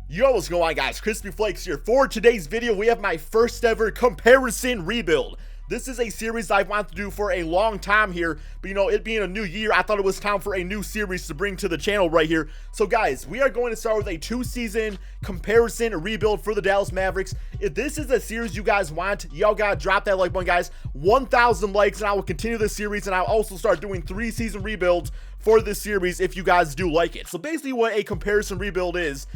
Yo, what's going on, guys? KrispyFlakes here. For today's video, we have my first ever comparison rebuild. This is a series I've wanted to do for a long time here, but it being a new year, I thought it was time for a new series to bring to the channel right here. So guys, we are going to start with a 2-season comparison rebuild for the Dallas Mavericks. If this is a series you guys want, y'all gotta drop that like button, guys. 1,000 likes and I will continue this series, and I'll also start doing 3-season rebuilds for this series if you guys do like it. So basically what a comparison rebuild is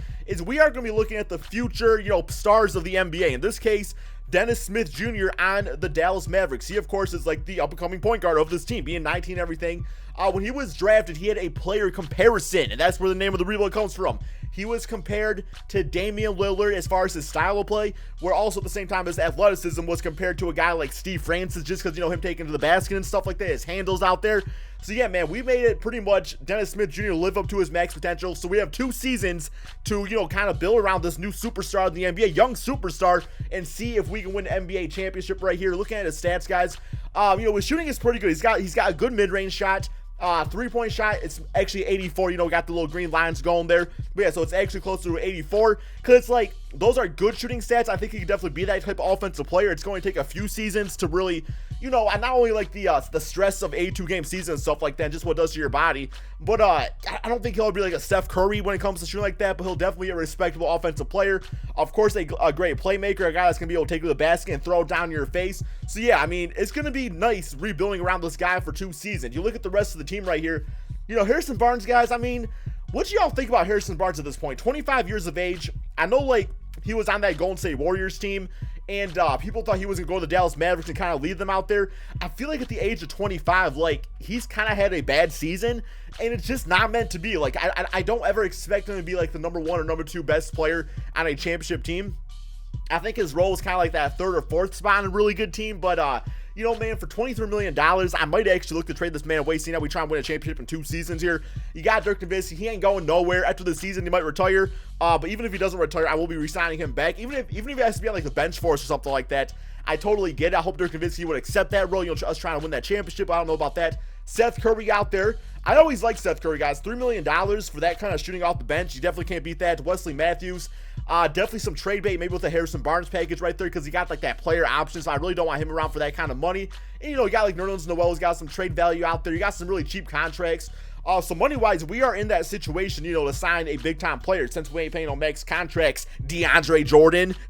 we are going to be looking at the future, stars of the NBA. In this case, Dennis Smith Jr. on the Dallas Mavericks. He, of course, is like the up-and-coming point guard of this team, being 19 and everything. When he was drafted, he had a player comparison, and that's where the name of the rebuild comes from. He was compared to Damian Lillard as far as his style of play, where also at the same time his athleticism was compared to a guy like Steve Francis, just because, him taking to the basket and stuff like that, his handles out there. So yeah, man, we made it pretty much Dennis Smith Jr. live up to his max potential. So we have 2 seasons to, kind of build around this new superstar in the NBA, young superstar, and see if we can win an NBA championship right here. Looking at his stats, guys, his shooting is pretty good. He's got a good mid-range shot. 3-point shot, it's actually 84, got the little green lines going there, but yeah, so it's actually close to 84, because it's like, those are good shooting stats. I think he could definitely be that type of offensive player. It's going to take a few seasons to really, not only like the stress of 82-game season and stuff like that, just what it does to your body, but I don't think he'll be like a Steph Curry when it comes to shooting like that, but he'll definitely be a respectable offensive player. Of course, a great playmaker, a guy that's going to be able to take to the basket and throw it down your face. So yeah, I mean, it's going to be nice rebuilding around this guy for 2 seasons. You look at the rest of the team right here, Harrison Barnes, guys, I mean, what do y'all think about Harrison Barnes at this point? 25 years of age. I know, like, he was on that Golden State Warriors team, and people thought he was going to go to the Dallas Mavericks and kind of lead them out there. I feel like at the age of 25, like, he's kind of had a bad season, and it's just not meant to be. Like, I don't ever expect him to be, like, the number 1 or number 2 best player on a championship team. I think his role is kind of like that 3rd or 4th spot on a really good team, but, man, for $23 million, I might actually look to trade this man away, seeing how we try and win a championship in 2 seasons here. You got Dirk Nowitzki. He ain't going nowhere. After the season, he might retire, but even if he doesn't retire, I will be re-signing him back. Even if he has to be on, like, the bench for us or something like that, I totally get it. I hope Dirk Nowitzki would accept that role, us trying to win that championship. I don't know about that. Seth Curry out there. I always like Seth Curry, guys. $3 million for that kind of shooting off the bench. You definitely can't beat that. Wesley Matthews. Definitely some trade bait, maybe with the Harrison Barnes package right there, because he got like that player option, so I really don't want him around for that kind of money. And you got like Nerlens Noel's got some trade value out there. You got some really cheap contracts. So money-wise, we are in that situation, to sign a big-time player, since we ain't paying no max contracts. DeAndre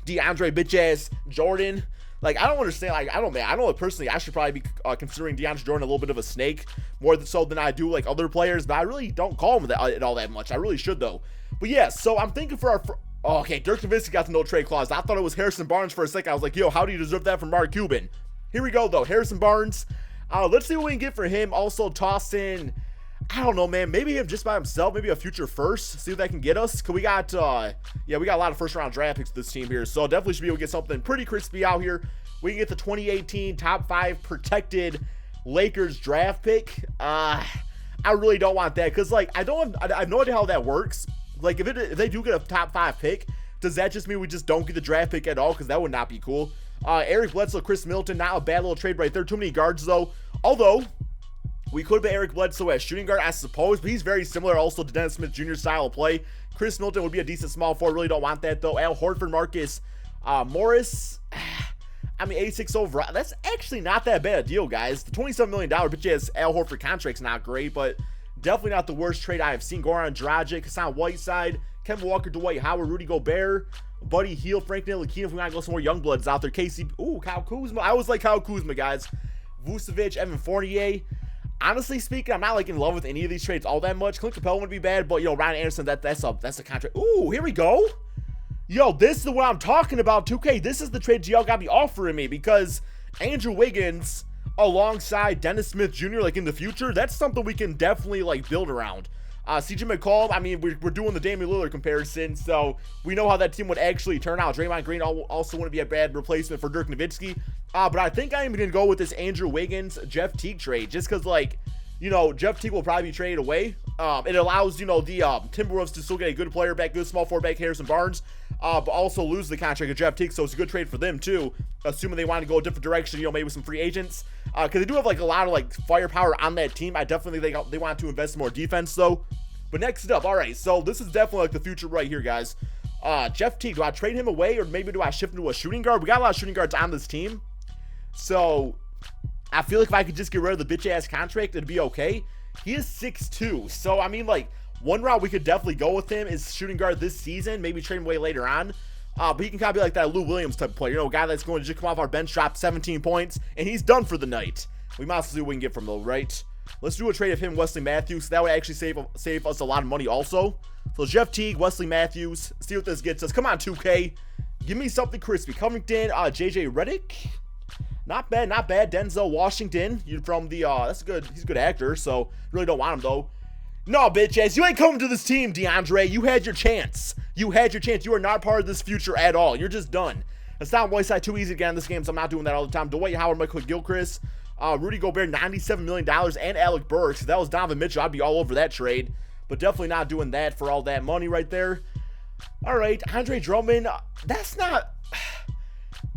bitch-ass Jordan. Like, I don't understand. Like, I know personally, I should probably be considering DeAndre Jordan a little bit of a snake, more so than I do like other players, but I really don't call him that all that much. I really should, though. But yeah, so I'm thinking for our... okay, Dirk Nowitzki got the no trade clause. I thought it was Harrison Barnes for a second. I was like, yo, how do you deserve that from Mark Cuban? Here we go, though. Harrison Barnes. Let's see what we can get for him. Also, toss in, I don't know, man, maybe him just by himself, maybe a future first. See what that can get us. Cause we got, we got a lot of first-round draft picks with this team here, so definitely should be able to get something pretty crispy out here. We can get the 2018 top 5 protected Lakers draft pick. I really don't want that, because, like, I have no idea how that works. Like, if they do get a top 5 pick, does that just mean we just don't get the draft pick at all? Because that would not be cool. Eric Bledsoe, Chris Middleton, not a bad little trade right there. Too many guards, though. Although, we could put Eric Bledsoe as shooting guard, I suppose, but he's very similar also to Dennis Smith Jr.'s style of play. Chris Middleton would be a decent small forward. Really don't want that, though. Al Horford, Marcus Morris. I mean, 86 overall. That's actually not that bad a deal, guys. The $27 million bitch-ass Al Horford contract's not great, but definitely not the worst trade I have seen. Goran Dragic, Hassan Whiteside, Kemba Walker, Dwight Howard, Rudy Gobert, Buddy Hield, Frank Ntilikina, if we want to go some more young bloods out there. KC, Kyle Kuzma. I always like Kyle Kuzma, guys. Vucevic, Evan Fournier. Honestly speaking, I'm not like in love with any of these trades all that much. Clint Capella wouldn't be bad, but Ryan Anderson, that's a contract. Ooh, here we go. Yo, this is what I'm talking about, 2K. This is the trade y'all gotta be offering me, because Andrew Wiggins alongside Dennis Smith Jr. like in the future, that's something we can definitely like build around. CJ McCollum, I mean, we're doing the Damian Lillard comparison, so we know how that team would actually turn out. Draymond Green also wouldn't be a bad replacement for Dirk Nowitzki. But I think I'm going to go with this Andrew Wiggins, Jeff Teague trade, just because, like, Jeff Teague will probably be traded away. It allows, the Timberwolves to still get a good player back, good small forward back, Harrison Barnes, but also lose the contract of Jeff Teague, so it's a good trade for them, too, assuming they want to go a different direction, maybe with some free agents, because they do have, like, a lot of, like, firepower on that team. I definitely think they want to invest in more defense, though. But next up, all right, so this is definitely, like, the future right here, guys. Jeff Teague, do I trade him away or maybe do I shift him to a shooting guard? We got a lot of shooting guards on this team. So I feel like if I could just get rid of the bitch ass contract, it'd be okay. He is 6'2". So I mean, like, one route we could definitely go with him is shooting guard this season, maybe trade him away later on. But he can kind of be like that Lou Williams type of player, you know, a guy that's going to just come off our bench, drop 17 points, and he's done for the night. We might see what we can get from though, right? Let's do a trade of him, Wesley Matthews. That would actually save us a lot of money also. So Jeff Teague, Wesley Matthews. See what this gets us. Come on, 2K. Give me something crispy. Covington, JJ Redick. Not bad, not bad. Denzel Washington. You're from the, that's good. He's a good actor, so really don't want him though. No, bitch ass. You ain't coming to this team, DeAndre. You had your chance. You had your chance. You are not part of this future at all. You're just done. It's not Whiteside too easy to get in this game, so I'm not doing that all the time. Dwight Howard, Michael Gilchrist, Rudy Gobert, $97 million, and Alec Burks. If that was Donovan Mitchell, I'd be all over that trade. But definitely not doing that for all that money right there. All right, Andre Drummond. That's not...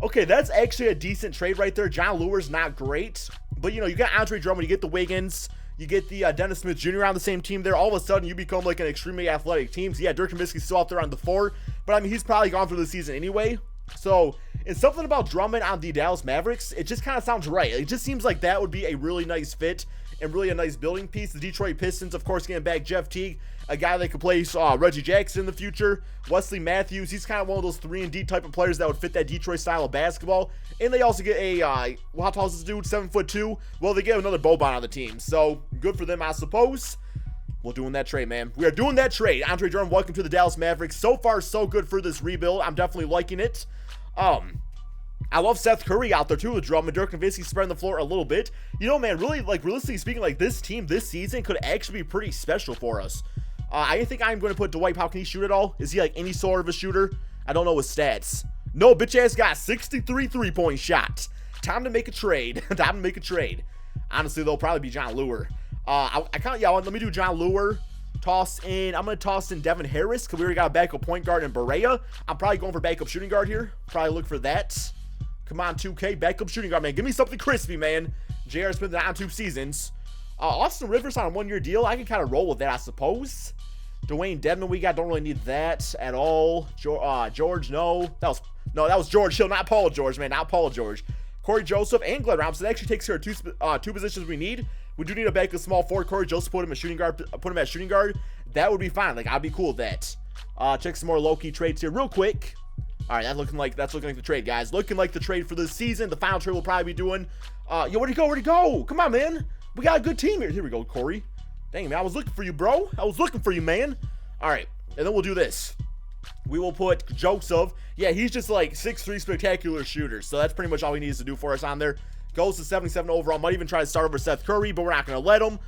Okay, that's actually a decent trade right there. John Lure's not great. But, you know, you got Andre Drummond, you get the Wiggins, you get the Dennis Smith Jr. on the same team there. All of a sudden, you become like an extremely athletic team. So, yeah, Dirk Nowitzki's still out there on the 4. But, I mean, he's probably gone through the season anyway. So, it's something about Drummond on the Dallas Mavericks. It just kind of sounds right. It just seems like that would be a really nice fit and really a nice building piece. The Detroit Pistons, of course, getting back Jeff Teague, a guy that could play Reggie Jackson in the future. Wesley Matthews, he's kind of one of those 3-and-D type of players that would fit that Detroit style of basketball. And they also get a, how tall is this dude? 7'2". Well, they get another Boban on the team. So, good for them, I suppose. We're doing that trade, man. We are doing that trade. Andre Drummond, welcome to the Dallas Mavericks. So far, so good for this rebuild. I'm definitely liking it. I love Seth Curry out there too with Drummond. Dirk Nowitzki spreading the floor a little bit. You know, man, really, like, realistically speaking, like, this team this season could actually be pretty special for us. I think I'm going to put Dwight. How can he shoot at all? Is he like any sort of a shooter? I don't know his stats. No, bitch ass got 63 3-point shots. Time to make a trade. Time to make a trade. Honestly, they'll probably be John Lure. I kind of, yeah, let me do John Lure. Toss in, I'm going to toss in Devin Harris because we already got a backup point guard in Barea. I'm probably going for backup shooting guard here. Probably look for that. Come on, 2K, backup shooting guard, man. Give me something crispy, man. J.R. Smith on 2 seasons. Austin Rivers on a 1-year deal. I can kind of roll with that, I suppose. Dwayne Dedman, we got, don't really need that at all. George, no. That was George Hill, not Paul George, man. Not Paul George. Corey Joseph and Glenn Robinson actually takes care of two positions we need. We do need a backup small forward. Corey Joseph, put him at shooting guard. That would be fine. Like, I'd be cool with that. Check some more low-key trades here real quick. All right, that's looking like the trade, guys. Looking like the trade for this season. The final trade we'll probably be doing. Yo, where'd he go? Where'd he go? Come on, man. We got a good team here. Here we go, Corey. Dang, man, I was looking for you, bro. I was looking for you, man. All right, and then we'll do this. We will put Joseph. Yeah, he's just like 6'3" spectacular shooter. So that's pretty much all he needs to do for us on there. Goes to 77 overall. Might even try to start over Seth Curry, but we're not going to let him.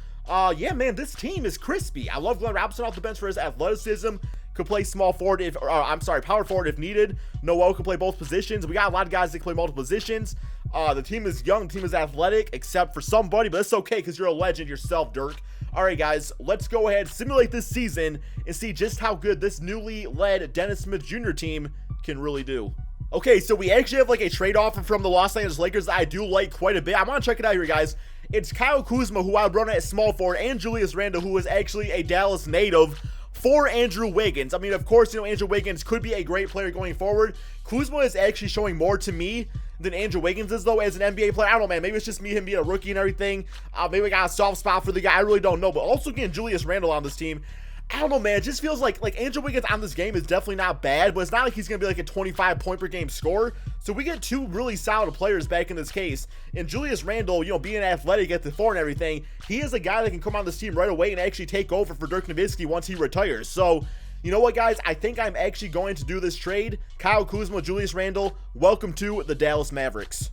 Yeah, man, this team is crispy. I love Glenn Robinson off the bench for his athleticism. Could play small forward if, power forward if needed. Noel can play both positions. We got a lot of guys that can play multiple positions. The team is young. The team is athletic, except for somebody, but it's okay because you're a legend yourself, Dirk. All right, guys, let's go ahead, simulate this season, and see just how good this newly led Dennis Smith Jr. team can really do. Okay, so we actually have like a trade offer from the Los Angeles Lakers that I do like quite a bit. I want to check it out here, guys. It's Kyle Kuzma, who I would run at small forward, and Julius Randle, who is actually a Dallas native, for Andrew Wiggins. I mean, of course, you know, Andrew Wiggins could be a great player going forward. Kuzma is actually showing more to me than Andrew Wiggins is, though, as an NBA player. I don't know, man. Maybe it's just me, him being a rookie and everything. Maybe I got a soft spot for the guy. I really don't know. But also getting Julius Randle on this team, I don't know, man. It just feels like Andrew Wiggins on this game is definitely not bad, but it's not like he's going to be like a 25 point per game scorer. So we get two really solid players back in this case. And Julius Randle, you know, being athletic at the 4 and everything, he is a guy that can come on this team right away and actually take over for Dirk Nowitzki once he retires. So, you know what, guys? I think I'm actually going to do this trade. Kyle Kuzma, Julius Randle, welcome to the Dallas Mavericks.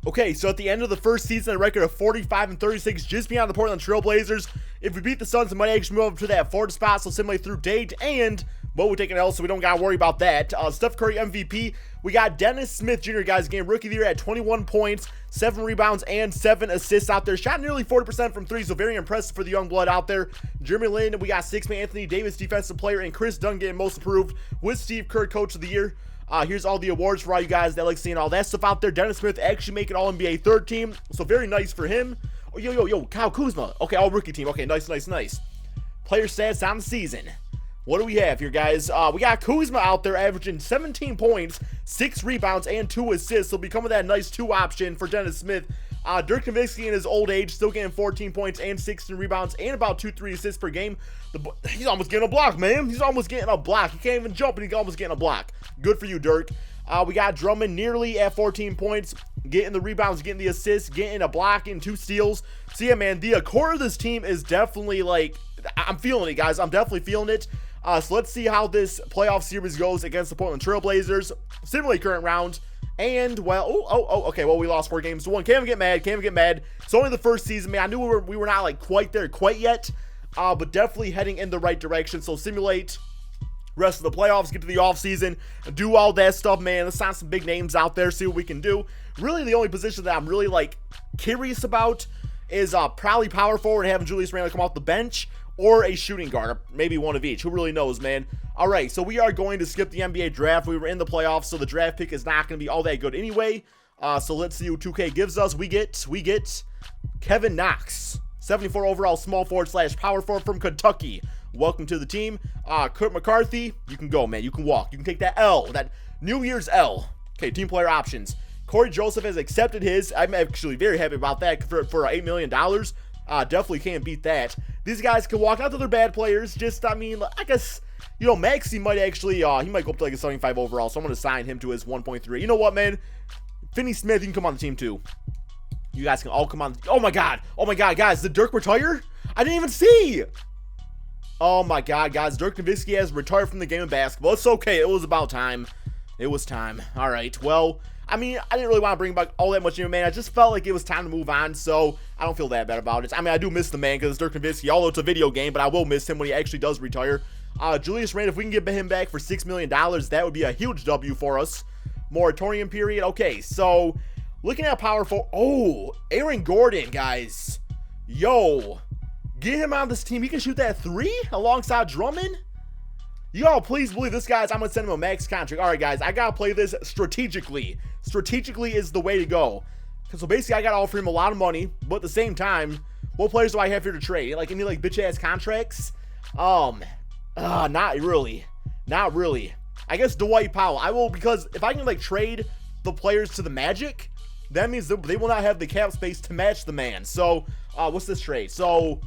Okay, so at the end of the first season, a record of 45-36, just beyond the Portland Trail Blazers. If we beat the Suns, we might actually move up to that 4th spot, so simulate through date, and, well, we're taking an L, so we don't got to worry about that. Steph Curry MVP, we got Dennis Smith Jr., guys, game rookie of the year at 21 points, 7 rebounds, and 7 assists out there. Shot nearly 40% from 3, so very impressive for the young blood out there. Jeremy Lin, we got 6-man Anthony Davis, defensive player, and Chris Dunn getting most improved with Steve Kerr, coach of the year. Here's all the awards for all you guys that like seeing all that stuff out there. Dennis Smith actually making All-NBA 3rd team, so very nice for him. Oh, yo, Kyle Kuzma. Okay, all rookie team. Okay, nice. Player stats on the season. What do we have here, guys? We got Kuzma out there averaging 17 points, 6 rebounds, and 2 assists. So becoming that nice 2 option for Dennis Smith. Dirk Nowitzki in his old age, still getting 14 points and 16 rebounds and about 2-3 assists per game. He's almost getting a block, man. He's almost getting a block. He can't even jump, and he's almost getting a block. Good for you, Dirk. We got Drummond nearly at 14 points, getting the rebounds, getting the assists, getting a block and 2 steals. So yeah, man, the core of this team is definitely like, I'm feeling it, guys. I'm definitely feeling it. So let's see how this playoff series goes against the Portland Trail Blazers. Similarly, current round. And, well, okay, well, we lost 4 games to 1. Can't even get mad, can't even get mad. It's only the first season, man. I knew we were not, like, quite there quite yet, but definitely heading in the right direction. So simulate rest of the playoffs, get to the offseason, do all that stuff, man. Let's sign some big names out there, see what we can do. Really, the only position that I'm really, like, curious about is probably power forward and having Julius Randle come off the bench, or a shooting guard, or maybe one of each. Who really knows, man? All right, so we are going to skip the NBA draft. We were in the playoffs, so the draft pick is not going to be all that good anyway. So let's see what 2K gives us. We get Kevin Knox, 74 overall small forward / power forward from Kentucky. Welcome to the team. Kurt McCarthy, you can go, man. You can walk. You can take that L, that New Year's L. Okay, team player options. Corey Joseph has accepted his. I'm actually very happy about that for $8 million. Definitely can't beat that. These guys can walk. Not that they're bad players. Just, I mean, I guess, you know, Maxey might actually, he might go up to like a 75 overall. So I'm going to sign him to his 1.3. You know what, man? Finney Smith, you can come on the team too. You guys can all come on. Oh my God, guys, did Dirk retire? I didn't even see. Oh my God, guys, Dirk Nowitzki has retired from the game of basketball. It's okay. It was about time. It was time. All right. Well, I mean, I didn't really want to bring back all that much new, man. I just felt like it was time to move on, so I don't feel that bad about it. I mean, I do miss the man because it's Dirk Nowitzki, although it's a video game, but I will miss him when he actually does retire. Julius Randle, if we can get him back for $6 million, that would be a huge W for us. Moratorium period. Okay, so looking at power forward. Oh, Aaron Gordon, guys. Yo, get him on this team. He can shoot that 3 alongside Drummond. Y'all, please believe this, guys. I'm going to send him a max contract. All right, guys, I got to play this strategically. Strategically is the way to go. So basically, I got to offer him a lot of money, but at the same time, what players do I have here to trade? Like, any, like, bitch-ass contracts? Not really. Not really. I guess Dwight Powell. I will, because if I can, like, trade the players to the Magic, that means they will not have the cap space to match the man. So, what's this trade? So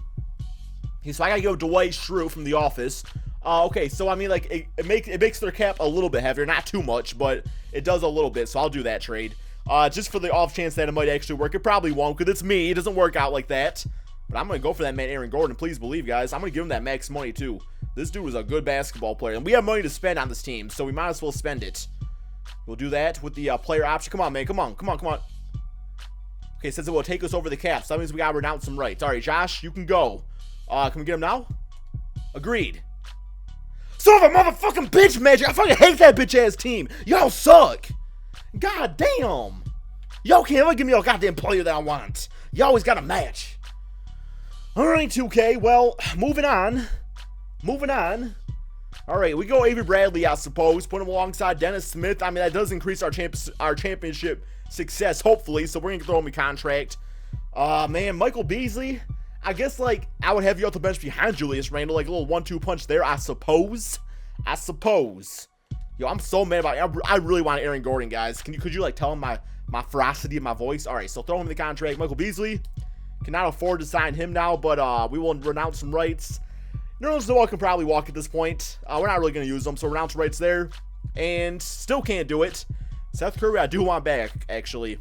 I got to go Dwight Schrute from The Office. Okay, so I mean, like, it makes their cap a little bit heavier, not too much, but it does a little bit, so I'll do that trade. Just for the off chance that it might actually work. It probably won't, because it's me. It doesn't work out like that. But I'm going to go for that man, Aaron Gordon. Please believe, guys. I'm going to give him that max money, too. This dude is a good basketball player, and we have money to spend on this team, so we might as well spend it. We'll do that with the player option. Come on, man. Come on. Okay, it says it will take us over the cap, so that means we got to renounce some rights. All right, Josh, you can go. Can we get him now? Agreed. Son of a motherfucking bitch, Magic. I fucking hate that bitch-ass team. Y'all suck. God damn. Y'all can't ever give me a goddamn player that I want. You always got to match. All right, 2K. Well, moving on. All right, we go Avery Bradley, I suppose. Put him alongside Dennis Smith. I mean, that does increase our championship success, hopefully. So we're going to throw him a contract. Man, Michael Beasley. I guess, like, I would have you off the bench behind Julius Randle, like a little 1-2 punch there, I suppose. Yo, I'm so mad about it. I really want Aaron Gordon, guys. Could you, like, tell him my ferocity of my voice? All right, so throw him in the contract. Michael Beasley, cannot afford to sign him now, but we will renounce some rights. Nerlens Noel can probably walk at this point. We're not really going to use them, so renounce rights there. And still can't do it. Seth Curry, I do want back, actually.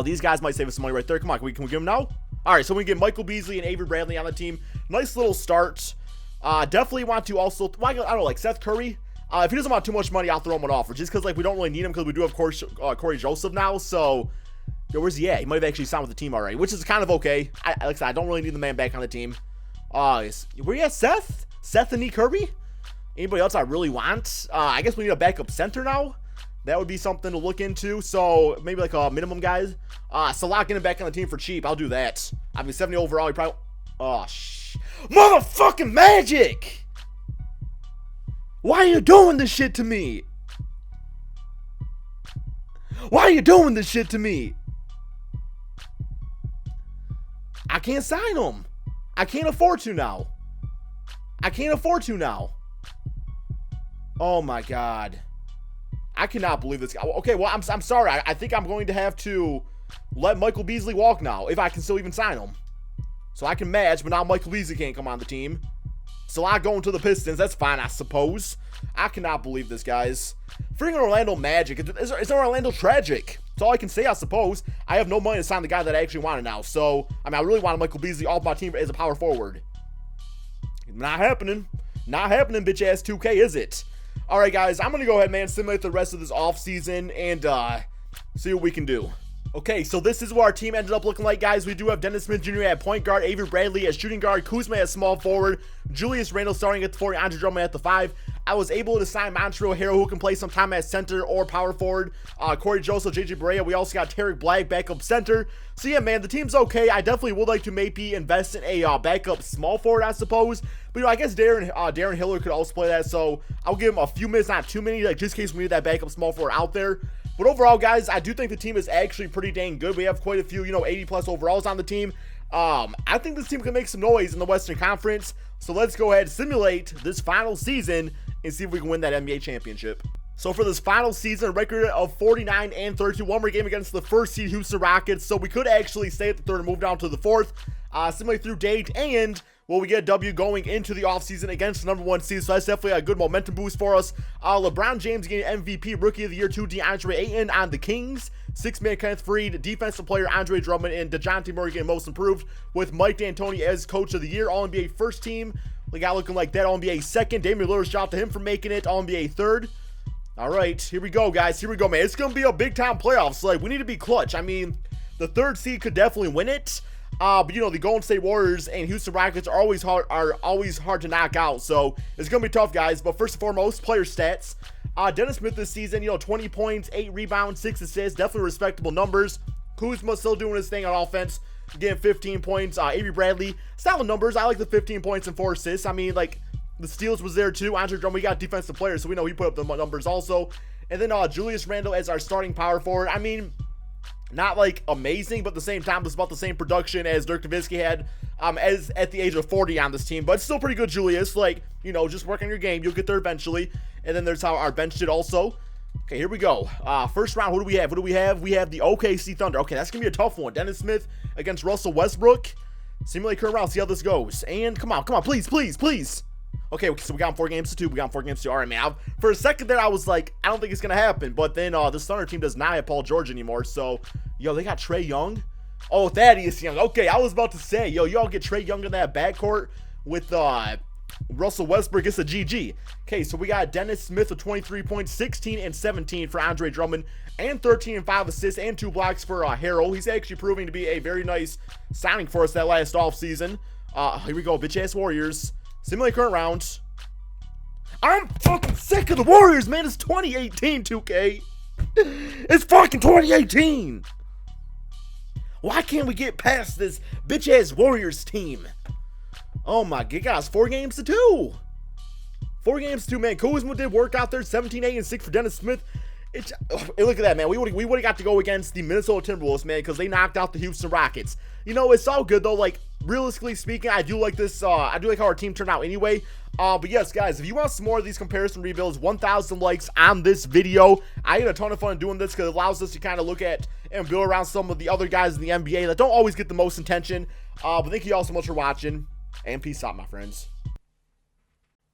These guys might save us some money right there. Come on, can we give him now? All right, so we get Michael Beasley and Avery Bradley on the team. Nice little start. Definitely want to also, I don't know, like Seth Curry. If he doesn't want too much money, I'll throw him an offer. Just because, like, we don't really need him because we do have Corey Joseph now. So, yo, where's he at? He might have actually signed with the team already, which is kind of okay. Like I said, I don't really need the man back on the team. Where you at, Seth? Seth and E. Kirby? Anybody else I really want? I guess we need a backup center now. That would be something to look into. So, maybe like a minimum guys. Salah getting back on the team for cheap. I'll do that. I mean, 70 overall, he probably... Oh, motherfucking Magic! Why are you doing this shit to me? I can't sign him. I can't afford to now. I can't afford to now. Oh my God. I cannot believe this. Okay, well, I'm sorry. I think I'm going to have to let Michael Beasley walk now, if I can still even sign him. So I can match, but now Michael Beasley can't come on the team. So I go into the Pistons. That's fine, I suppose. I cannot believe this, guys. Freaking Orlando Magic. It's Orlando tragic. That's all I can say, I suppose. I have no money to sign the guy that I actually wanted now. So, I mean, I really wanted Michael Beasley off my team as a power forward. Not happening. Not happening, bitch-ass 2K, is it? All right, guys, I'm going to go ahead, man, simulate the rest of this offseason and see what we can do. Okay, so this is what our team ended up looking like, guys. We do have Dennis Smith Jr. at point guard, Avery Bradley at shooting guard, Kuzma at small forward, Julius Randle starting at the 4, Andre Drummond at the 5. I was able to sign Montreal Harrell, who can play sometime at center or power forward. Corey Joseph, JJ Barea. We also got Tarek Black, backup center. So yeah, man, the team's okay. I definitely would like to maybe invest in a backup small forward, I suppose. But you know, I guess Darren Hiller could also play that. So I'll give him a few minutes, not too many, like just in case we need that backup small forward out there. But overall, guys, I do think the team is actually pretty dang good. We have quite a few, 80+ overalls on the team. I think this team can make some noise in the Western Conference. So let's go ahead and simulate this final season and see if we can win that NBA championship. So for this final season, a record of 49-32, one more game against the first seed Houston Rockets. So we could actually stay at the 3rd and move down to the 4th. Simulate through date, and will we get a W going into the offseason against the #1 seed? So that's definitely a good momentum boost for us. LeBron James getting MVP, Rookie of the Year 2, DeAndre Ayton on the Kings. 6-man Kenneth Faried, defensive player Andre Drummond, and DeJounte Murray getting most improved, with Mike D'Antoni as Coach of the Year. All-NBA first team. We got looking like that. All-NBA second. Damian Lillard, shout out to him for making it. All-NBA third. All right, here we go, guys. Here we go, man. It's going to be a big-time playoffs. Like, we need to be clutch. I mean, the 3rd seed could definitely win it. But, the Golden State Warriors and Houston Rockets are always hard to knock out. So, it's going to be tough, guys. But first and foremost, player stats. Dennis Smith this season, 20 points, 8 rebounds, 6 assists. Definitely respectable numbers. Kuzma still doing his thing on offense, getting 15 points. Avery Bradley, solid numbers. I like the 15 points and 4 assists. I mean, like, the steals was there too. Andre Drummond, we got defensive players, so we know he put up the numbers also. And then Julius Randle as our starting power forward. I mean, not like amazing, but at the same time, it's about the same production as Dirk Nowitzki had as at the age of 40 on this team. But it's still pretty good, Julius. Like, just work on your game. You'll get there eventually. And then there's how our bench did also. Okay, here we go. First round, who do we have? We have the OKC Thunder. Okay, that's going to be a tough one. Dennis Smith against Russell Westbrook. Simulate current round, see how this goes. And come on, please. Okay, so we got 4 games to 2. All right, man. For a second there, I was like, I don't think it's going to happen. But then this Thunder team does not have Paul George anymore. So, they got Trae Young. Oh, Thaddeus Young. Okay, I was about to say, y'all get Trae Young in that backcourt with Russell Westbrook. It's a GG. Okay, so we got Dennis Smith with 23 points, 16 and 17 for Andre Drummond, and 13 and 5 assists and 2 blocks for Harrell. He's actually proving to be a very nice signing for us that last offseason. Here we go, bitch-ass Warriors. Simulate current round. I'm fucking sick of the Warriors, man. It's 2018, 2K. It's fucking 2018. Why can't we get past this bitch-ass Warriors team? Oh my god, guys. 4 games to 2. 4 games to 2, man. Kuzma did work out there. 17, 8, and 6 for Dennis Smith. Look at that, man. We would have got to go against the Minnesota Timberwolves, man, because they knocked out the Houston Rockets. It's all good, though. Like, realistically speaking, I do like this. I do like how our team turned out anyway. But yes, guys, if you want some more of these comparison rebuilds, 1,000 likes on this video. I had a ton of fun doing this because it allows us to kind of look at and build around some of the other guys in the NBA that don't always get the most attention. But thank you all so much for watching, and peace out, my friends.